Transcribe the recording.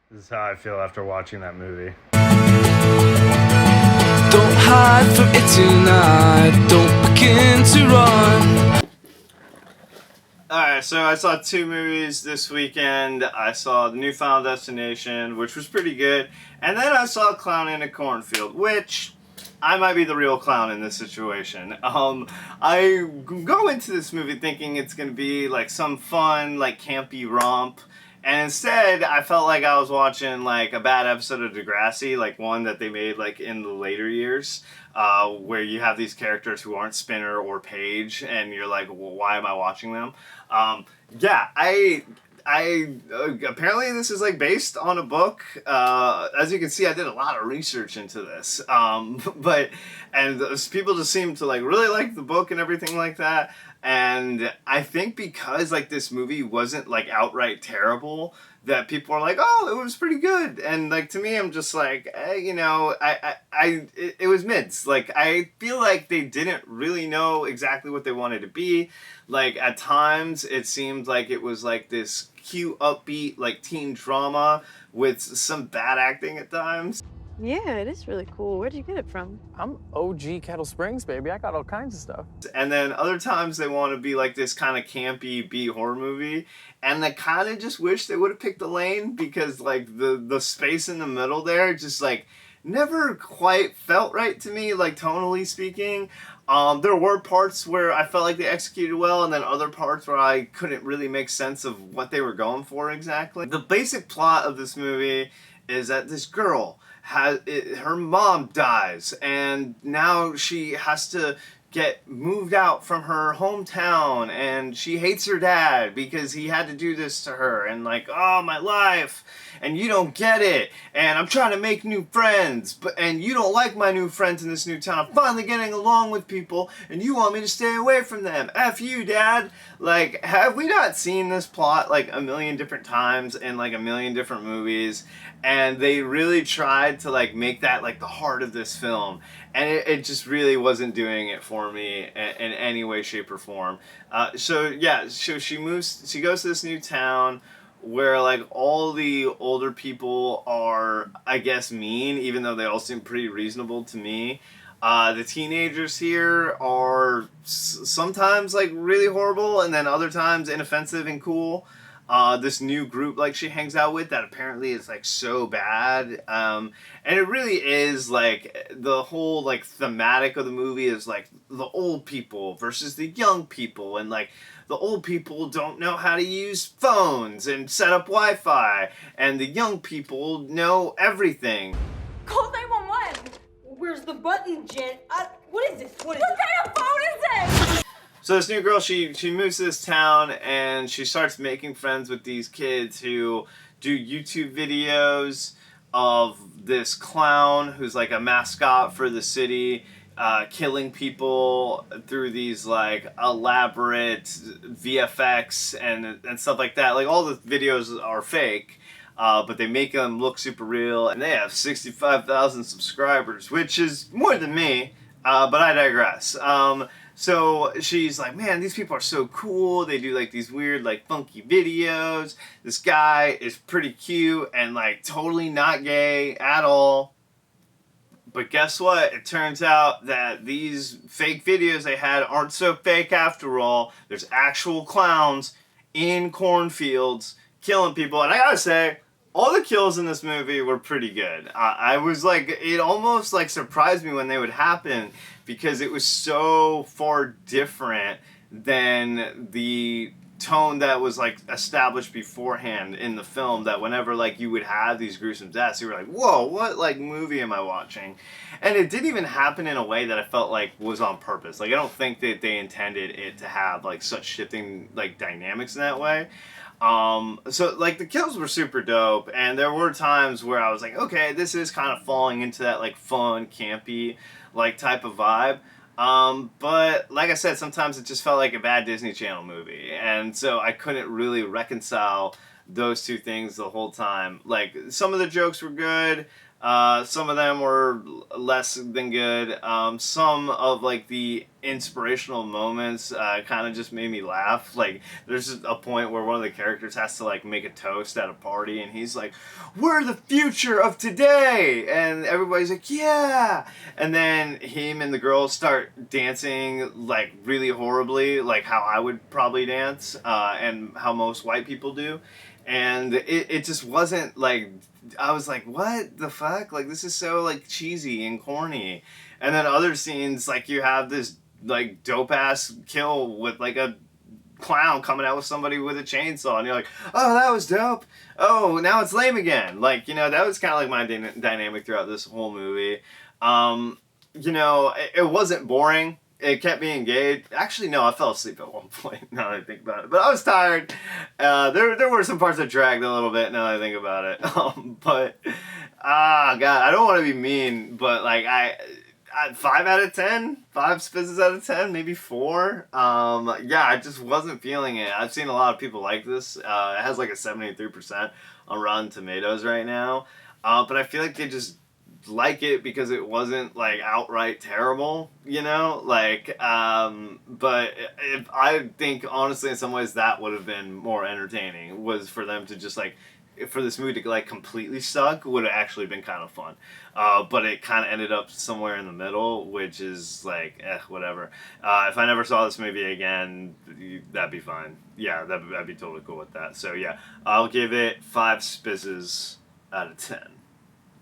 This is how I feel after watching that movie. Don't hide from it tonight. Don't begin to run. Alright, so I saw two movies this weekend. I saw The New Final Destination, which was pretty good. And then I saw Clown in a Cornfield, which I might be the real clown in this situation. I go into this movie thinking it's going to be like some fun, like campy romp. And instead, I felt like I was watching like a bad episode of Degrassi, like one that they made like in the later years, where you have these characters who aren't Spinner or Paige, and you're like, well, why am I watching them? Yeah, I apparently this is like based on a book. As you can see, I did a lot of research into this. People just seem to like really like the book and everything like that. And I think because like this movie wasn't like outright terrible, that people are like, oh, it was pretty good. And like to me, I'm just like, it was mids. Like I feel like they didn't really know exactly what they wanted to be. Like at times, it seemed like it was like this cute, upbeat, like teen drama with some bad acting at times. Yeah, it is really cool. Where'd you get it from? I'm OG Kettle Springs, baby. I got all kinds of stuff. And then other times they want to be like this kind of campy B horror movie, and I kind of just wish they would have picked a lane, because like the space in the middle there just like never quite felt right to me, like tonally speaking. There were parts where I felt like they executed well, and then other parts where I couldn't really make sense of what they were going for exactly. The basic plot of this movie is that this girl her mom dies, and now she has to get moved out from her hometown, and she hates her dad because he had to do this to her, and like, oh, my life, and you don't get it, and I'm trying to make new friends, and you don't like my new friends in this new town. I'm finally getting along with people, and you want me to stay away from them. F you, Dad. Like, have we not seen this plot like a million different times in like a million different movies? And they really tried to like make that like the heart of this film, and it just really wasn't doing it for me in any way, shape, or form. So she goes to this new town where like all the older people are, I guess, mean, even though they all seem pretty reasonable to me. The teenagers here are sometimes like really horrible, and then other times inoffensive and cool. This new group like she hangs out with that apparently is like so bad, and it really is like the whole like thematic of the movie is like the old people versus the young people, and like the old people don't know how to use phones and set up Wi-Fi, and the young people know everything. Call 911. Where's the button, Jen? What is this? What kind of phone is this? So this new girl, she moves to this town, and she starts making friends with these kids who do YouTube videos of this clown who's like a mascot for the city, killing people through these like elaborate VFX and stuff like that. Like all the videos are fake, but they make them look super real, and they have 65,000 subscribers, which is more than me, but I digress. So she's like, man, these people are so cool. They do like these weird, like funky videos. This guy is pretty cute and like totally not gay at all. But guess what? It turns out that these fake videos they had aren't so fake after all. There's actual clowns in cornfields killing people. And I gotta say, all the kills in this movie were pretty good. I was like, it almost like surprised me when they would happen, because it was so far different than the tone that was like established beforehand in the film, that whenever like you would have these gruesome deaths, you were like, whoa, what like movie am I watching? And it didn't even happen in a way that I felt like was on purpose. Like I don't think that they intended it to have like such shifting like dynamics in that way. So like the kills were super dope, and there were times where I was like, okay, this is kind of falling into that like fun, campy, like type of vibe. But like I said, sometimes it just felt like a bad Disney Channel movie, and so I couldn't really reconcile those two things the whole time. Like some of the jokes were good, Some of them were less than good. Some of like the inspirational moments kind of just made me laugh. Like there's a point where one of the characters has to like make a toast at a party, and he's like, "We're the future of today," and everybody's like, "Yeah!" And then him and the girls start dancing like really horribly, like how I would probably dance, and how most white people do. And it just wasn't like, I was like, what the fuck? Like, this is so, like, cheesy and corny. And then other scenes, like, you have this, like, dope-ass kill with, like, a clown coming out with somebody with a chainsaw. And you're like, oh, that was dope. Oh, now it's lame again. Like, you know, that was kind of like my dynamic throughout this whole movie. You know, it wasn't boring. It kept me engaged. Actually, no, I fell asleep at one point, now that I think about it. But I was tired. There were some parts that dragged a little bit, now that I think about it. God, I don't want to be mean, but, like, I 5 out of 10? 5 spizzes out of 10? Maybe 4? Yeah, I just wasn't feeling it. I've seen a lot of people like this. It has, like, a 73% on Rotten Tomatoes right now. But I feel like they just like it because it wasn't like outright terrible, you know, like but if I think honestly in some ways that would have been more entertaining, was for them to just like, for this movie to like completely suck would have actually been kind of fun, but it kind of ended up somewhere in the middle, which is like whatever. If I never saw this movie again, that'd be fine. Yeah, I'd be totally cool with that. So yeah, I'll give it 5 spizzes out of 10.